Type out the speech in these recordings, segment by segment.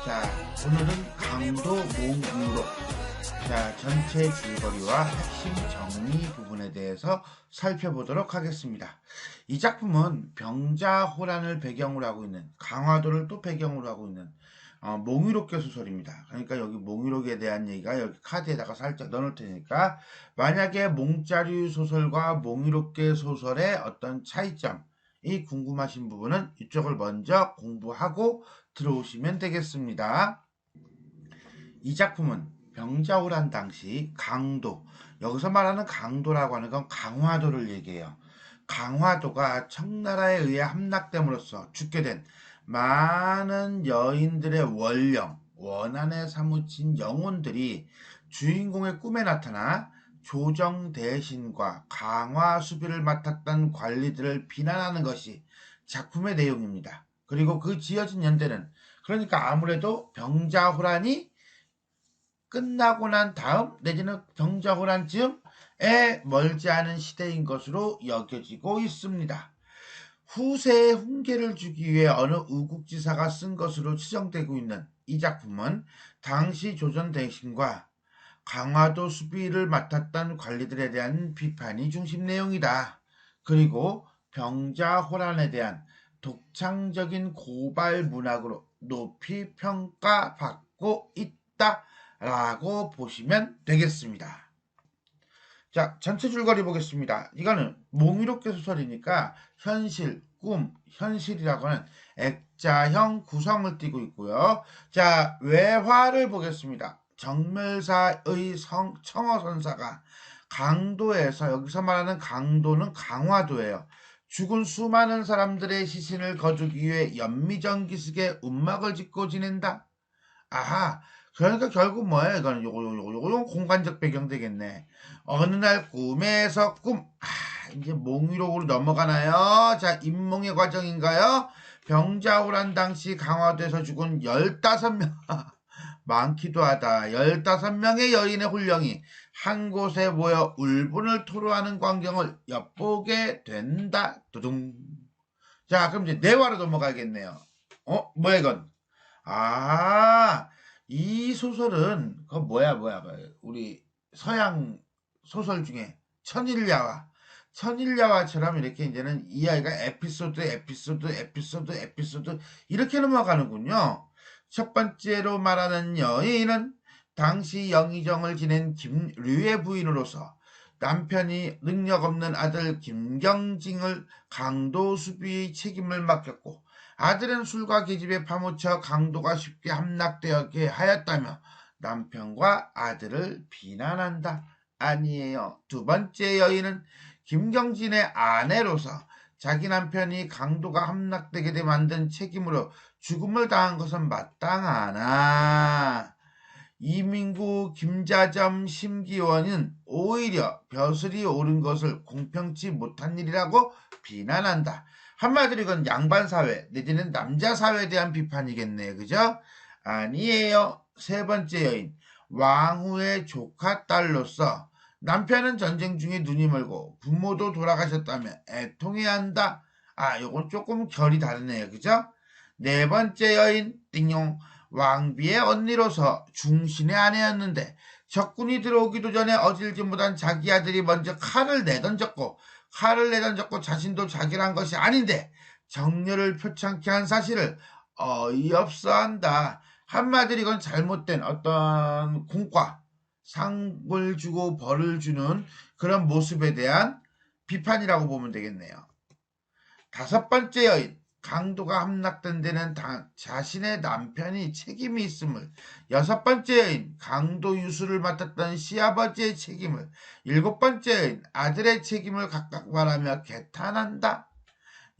자, 오늘은 강도 몽유로. 자, 전체 줄거리와 핵심 정리 부분에 대해서 살펴보도록 하겠습니다. 이 작품은 병자호란을 배경으로 하고 있는, 강화도를 또 배경으로 하고 있는 몽유록계 소설입니다. 그러니까 여기 몽유록에 대한 얘기가 여기 카드에다가 살짝 넣어놓을 테니까, 만약에 몽자류 소설과 몽유록계 소설의 어떤 차이점이 궁금하신 부분은 이쪽을 먼저 공부하고 들어오시면 되겠습니다. 이 작품은 병자호란 당시 강도, 여기서 말하는 강도라고 하는 건 강화도를 얘기해요. 강화도가 청나라에 의해 함락됨으로써 죽게 된 많은 여인들의 원령, 원한에 사무친 영혼들이 주인공의 꿈에 나타나 조정 대신과 강화 수비를 맡았던 관리들을 비난하는 것이 작품의 내용입니다. 그리고 그 지어진 연대는, 그러니까 아무래도 병자호란이 끝나고 난 다음 내지는 병자호란쯤에 멀지 않은 시대인 것으로 여겨지고 있습니다. 후세에 훈계를 주기 위해 어느 우국지사가 쓴 것으로 추정되고 있는 이 작품은 당시 조선 대신과 강화도 수비를 맡았던 관리들에 대한 비판이 중심 내용이다. 그리고 병자호란에 대한 독창적인 고발 문학으로 높이 평가받고 있다 라고 보시면 되겠습니다. 자, 전체 줄거리 보겠습니다. 이거는 몽유록계 소설이니까 현실, 꿈, 현실이라고 하는 액자형 구성을 띠고 있고요. 자, 외화를 보겠습니다. 정멸사의 청어선사가 강도에서, 여기서 말하는 강도는 강화도예요. 죽은 수많은 사람들의 시신을 거두기 위해 연미정기식의 운막을 짓고 지낸다. 아하, 그러니까 결국 뭐예요? 이거는 요거 공간적 배경 되겠네. 어느 날 꿈에서 이제 몽유록으로 넘어가나요? 자, 임몽의 과정인가요? 병자호란 당시 강화도에서 죽은 15명, 많기도 하다. 15명의 여인의 훈령이 한 곳에 모여 울분을 토로하는 광경을 엿보게 된다. 두둥. 자, 그럼 이제 내화로 넘어가겠네요. 뭐야 이건? 이 소설은 우리 서양 소설 중에 천일야화처럼 이렇게 이제는 이 아이가 에피소드 이렇게 넘어가는군요. 첫 번째로 말하는 여인은 당시 영의정을 지낸 김류의 부인으로서 남편이 능력 없는 아들 김경징을 강도 수비의 책임을 맡겼고, 아들은 술과 계집에 파묻혀 강도가 쉽게 함락되게 하였다며 남편과 아들을 비난한다. 아니에요. 두 번째 여인은 김경진의 아내로서 자기 남편이 강도가 함락되게 만든 책임으로 죽음을 당한 것은 마땅하나, 이민구, 김자점, 심기원은 오히려 벼슬이 오른 것을 공평치 못한 일이라고 비난한다. 한마디로 이건 양반사회 내지는 남자사회에 대한 비판이겠네요. 그죠? 아니에요. 세 번째 여인, 왕후의 조카 딸로서 남편은 전쟁 중에 눈이 멀고 부모도 돌아가셨다며 애통해야 한다. 요건 조금 결이 다르네요. 그죠? 네 번째 여인, 띵용, 왕비의 언니로서 중신의 아내였는데 적군이 들어오기도 전에 어질지 못한 자기 아들이 먼저 칼을 내던졌고 자신도 자기란 것이 아닌데 정열을 표창케 한 사실을 어이없어 한다. 한마디로 이건 잘못된 어떤 공과 상을 주고 벌을 주는 그런 모습에 대한 비판이라고 보면 되겠네요. 다섯 번째 여인, 강도가 함락된 데는 자신의 남편이 책임이 있음을. 여섯 번째 여인, 강도 유수를 맡았던 시아버지의 책임을. 일곱 번째 여인, 아들의 책임을 각각 말하며 개탄한다.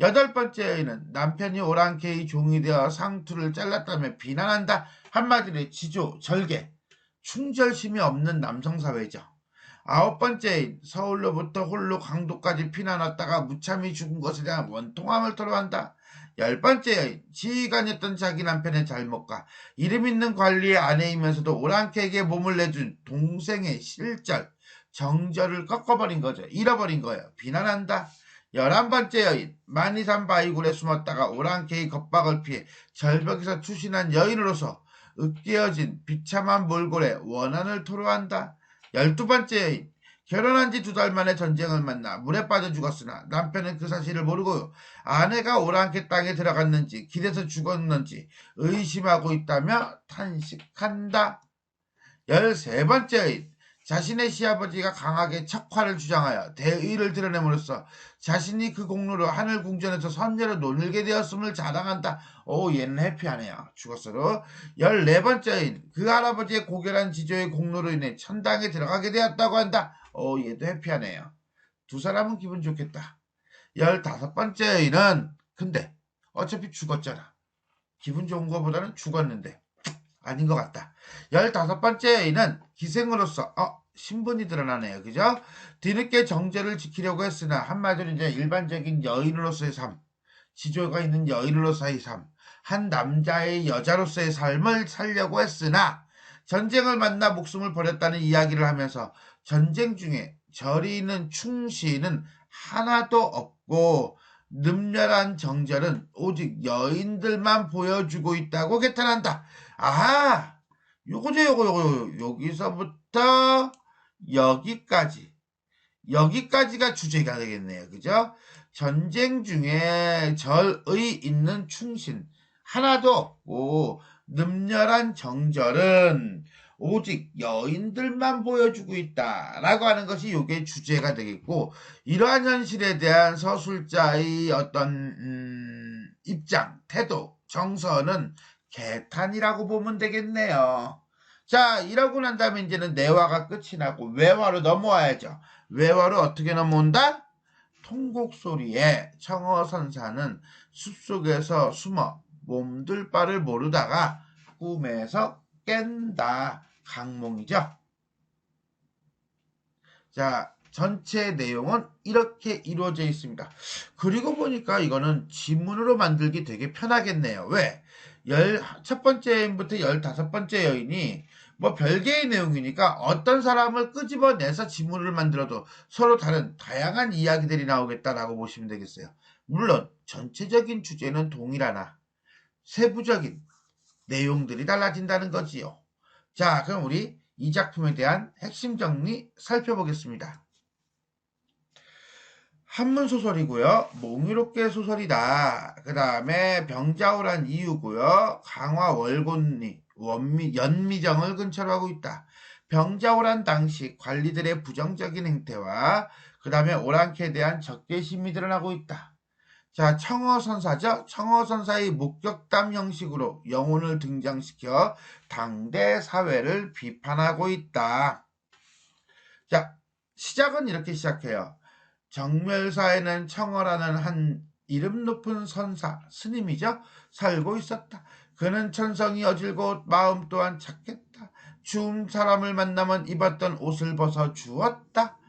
여덟 번째 여인은 남편이 오랑캐의 종이 되어 상투를 잘랐다며 비난한다. 한마디로 지조, 절개, 충절심이 없는 남성사회죠. 아홉 번째 여인, 서울로부터 홀로 강도까지 피난왔다가 무참히 죽은 것에 대한 원통함을 토로한다. 열 번째 여인, 지휘관이었던 자기 남편의 잘못과 이름 있는 관리의 아내이면서도 오랑캐에게 몸을 내준 동생의 실절, 정절을 꺾어버린 거죠. 잃어버린 거예요. 비난한다. 11번째 여인, 만이산 바위굴에 숨었다가 오랑캐의 겁박을 피해 절벽에서 추신한 여인으로서 으깨어진 비참한 몰골에 원한을 토로한다. 12번째 여인. 결혼한 지 2달 만에 전쟁을 만나 물에 빠져 죽었으나 남편은 그 사실을 모르고 아내가 오랑캐 땅에 들어갔는지 길에서 죽었는지 의심하고 있다며 탄식한다. 13번째 여인. 자신의 시아버지가 강하게 척화를 주장하여 대의를 드러냄으로써 자신이 그 공로로 하늘 궁전에서 선녀로 논일게 되었음을 자랑한다. 오, 얘는 해피하네요. 죽었어도. 14번째 여인. 그 할아버지의 고결한 지조의 공로로 인해 천당에 들어가게 되었다고 한다. 오, 얘도 해피하네요. 두 사람은 기분 좋겠다. 15번째 여인은 근데 어차피 죽었잖아. 기분 좋은 것보다는 죽었는데 아닌 것 같다. 15번째 여인은 기생으로서 신분이 드러나네요. 그죠? 뒤늦게 정제를 지키려고 했으나 한마디로 이제 일반적인 여인으로서의 삶, 지조가 있는 여인으로서의 삶, 한 남자의 여자로서의 삶을 살려고 했으나 전쟁을 만나 목숨을 버렸다는 이야기를 하면서 전쟁 중에 절이 있는 충시는 하나도 없고 늠렬한 정절은 오직 여인들만 보여주고 있다고 개탄한다. 아하! 요거. 여기서부터 여기까지가 주제가 되겠네요. 그죠? 전쟁 중에 절의 있는 충신 하나도 없고 늠렬한 정절은 오직 여인들만 보여주고 있다라고 하는 것이 요게 주제가 되겠고, 이러한 현실에 대한 서술자의 어떤 입장, 태도, 정서는 개탄이라고 보면 되겠네요. 자, 이러고 난 다음에 이제는 내화가 끝이 나고 외화로 넘어와야죠. 외화로 어떻게 넘어온다? 통곡소리에 청어선사는 숲속에서 숨어 몸둘 바를 모르다가 꿈에서 깬다. 강몽이죠. 자, 전체 내용은 이렇게 이루어져 있습니다. 그리고 보니까 이거는 지문으로 만들기 되게 편하겠네요. 왜? 첫 번째 여인부터 15번째 여인이 뭐 별개의 내용이니까 어떤 사람을 끄집어내서 지문을 만들어도 서로 다른 다양한 이야기들이 나오겠다라고 보시면 되겠어요. 물론 전체적인 주제는 동일하나 세부적인 내용들이 달라진다는 거지요. 자, 그럼 우리 이 작품에 대한 핵심 정리 살펴보겠습니다. 한문소설이고요. 몽유롭게 소설이다. 그 다음에 병자호란 이유고요. 강화 월곤리, 연미정을 근처로 하고 있다. 병자호란 당시 관리들의 부정적인 행태와 그 다음에 오랑캐에 대한 적개심이 드러나고 있다. 자, 청어선사죠. 청어선사의 목격담 형식으로 영혼을 등장시켜 당대 사회를 비판하고 있다. 자, 시작은 이렇게 시작해요. 정멸사에는 청어라는 한 이름 높은 선사, 스님이죠. 살고 있었다. 그는 천성이 어질고 마음 또한 착했다. 추운 사람을 만나면 입었던 옷을 벗어 주었다.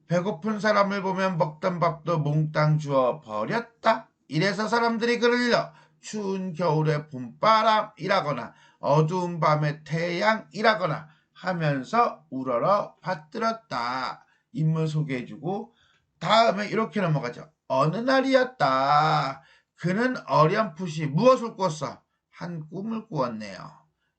배고픈 사람을 보면 먹던 밥도 몽땅 주어 버렸다. 이래서 사람들이 그를 일러 추운 겨울에 봄바람이라거나 어두운 밤에 태양이라거나 하면서 우러러 받들었다. 인물 소개해주고 다음에 이렇게 넘어가죠. 어느 날이었다. 그는 어렴풋이 무엇을 꾸었어? 한 꿈을 꾸었네요.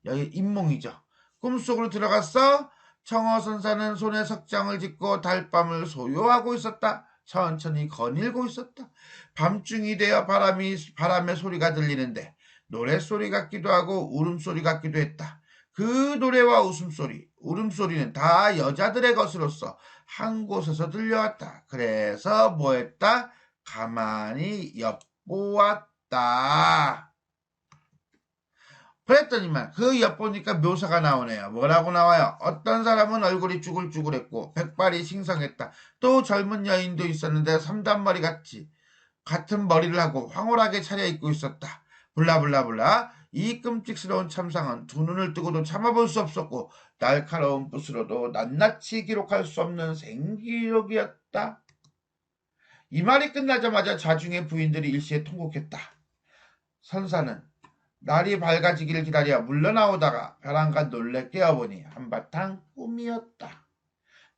여기 인몽이죠. 꿈속으로 들어갔어. 청어선사는 손에 석장을 짚고 달밤을 소요하고 있었다. 천천히 거닐고 있었다. 밤중이 되어 바람의 소리가 들리는데 노랫소리 같기도 하고 울음소리 같기도 했다. 그 노래와 울음소리는 다 여자들의 것으로서 한 곳에서 들려왔다. 그래서 뭐했다? 가만히 엿보았다. 그랬더니만 그 엿보니까 묘사가 나오네요. 뭐라고 나와요? 어떤 사람은 얼굴이 쭈글쭈글했고 백발이 싱성했다. 또 젊은 여인도 있었는데 삼단머리 같은 머리를 하고 황홀하게 차려입고 있었다. 블라블라블라. 이 끔찍스러운 참상은 두 눈을 뜨고도 참아볼 수 없었고 날카로운 붓으로도 낱낱이 기록할 수 없는 생기록이었다. 이 말이 끝나자마자 자중의 부인들이 일시에 통곡했다. 선사는 날이 밝아지기를 기다려 물러나오다가 벼랑과 놀래 깨어보니 한바탕 꿈이었다.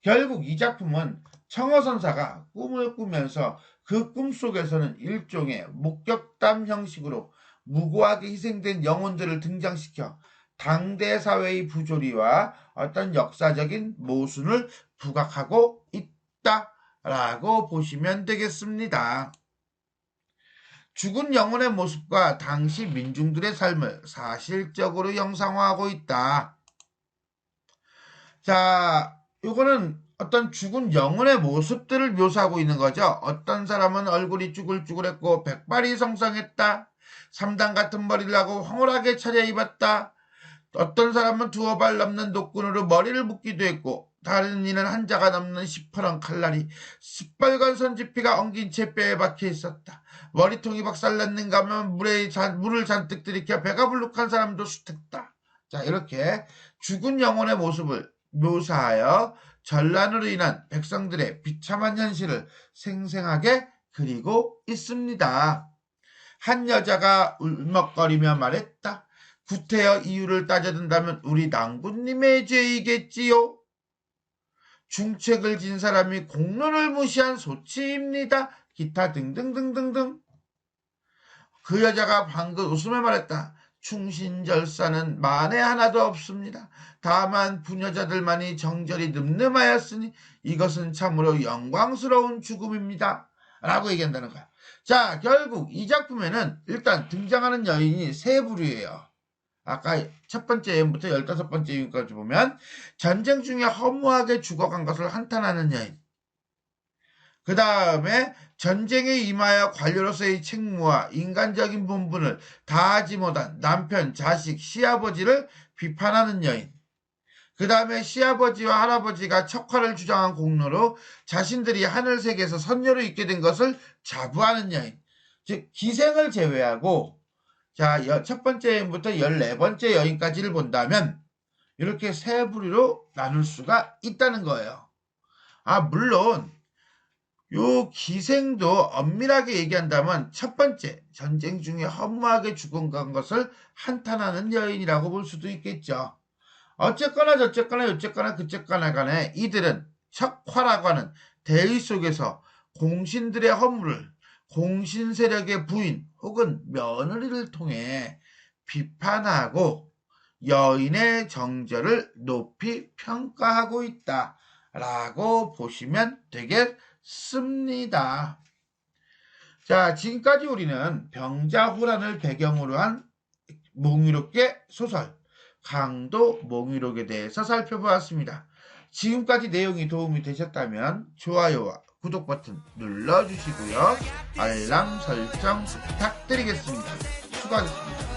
결국 이 작품은 청어선사가 꿈을 꾸면서 그 꿈속에서는 일종의 목격담 형식으로 무고하게 희생된 영혼들을 등장시켜 당대 사회의 부조리와 어떤 역사적인 모순을 부각하고 있다라고 보시면 되겠습니다. 죽은 영혼의 모습과 당시 민중들의 삶을 사실적으로 영상화하고 있다. 자, 이거는 어떤 죽은 영혼의 모습들을 묘사하고 있는 거죠. 어떤 사람은 얼굴이 쭈글쭈글했고 백발이 성성했다. 삼단 같은 머리를 하고 황홀하게 차려입었다. 어떤 사람은 두어 발 넘는 노끈으로 머리를 묶기도 했고, 다른 이는 한 자가 넘는 시퍼런 칼날이 시뻘건 손지피가 엉긴 채 뼈에 박혀 있었다. 머리통이 박살났는가 하면 물을 잔뜩 들이켜 배가 불룩한 사람도 수특다. 자, 이렇게 죽은 영혼의 모습을 묘사하여 전란으로 인한 백성들의 비참한 현실을 생생하게 그리고 있습니다. 한 여자가 울먹거리며 말했다. 구태여 이유를 따져든다면 우리 낭군님의 죄이겠지요. 중책을 진 사람이 공론을 무시한 소치입니다. 기타 등등등등등. 그 여자가 방긋 웃으며 말했다. 충신절사는 만에 하나도 없습니다. 다만 부녀자들만이 정절이 늠름하였으니 이것은 참으로 영광스러운 죽음입니다. 라고 얘기한다는 거야. 자, 결국 이 작품에는 일단 등장하는 여인이 세 부류예요. 아까 첫 번째 여인부터 15번째 여인까지 보면 전쟁 중에 허무하게 죽어간 것을 한탄하는 여인. 그 다음에 전쟁에 임하여 관료로서의 책무와 인간적인 본분을 다하지 못한 남편, 자식, 시아버지를 비판하는 여인. 그 다음에 시아버지와 할아버지가 척화를 주장한 공로로 자신들이 하늘세계에서 선녀로 있게 된 것을 자부하는 여인. 즉 기생을 제외하고 자, 첫 번째 여인부터 14번째 여인까지를 본다면 이렇게 세 부류로 나눌 수가 있다는 거예요. 물론 요 기생도 엄밀하게 얘기한다면 첫 번째 전쟁 중에 허무하게 죽어간 것을 한탄하는 여인이라고 볼 수도 있겠죠. 어쨌거나 저쨌거나 요쨌거나 그쨌거나 간에 이들은 척화라고 하는 대의 속에서 공신들의 허물을 공신 세력의 부인 혹은 며느리를 통해 비판하고 여인의 정절을 높이 평가하고 있다라고 보시면 되겠습니다. 자, 지금까지 우리는 병자호란을 배경으로 한 몽유록의 소설 강도 몽유록에 대해서 살펴보았습니다. 지금까지 내용이 도움이 되셨다면 좋아요와 구독 버튼 눌러주시고요. 알람 설정 부탁드리겠습니다. 수고하셨습니다.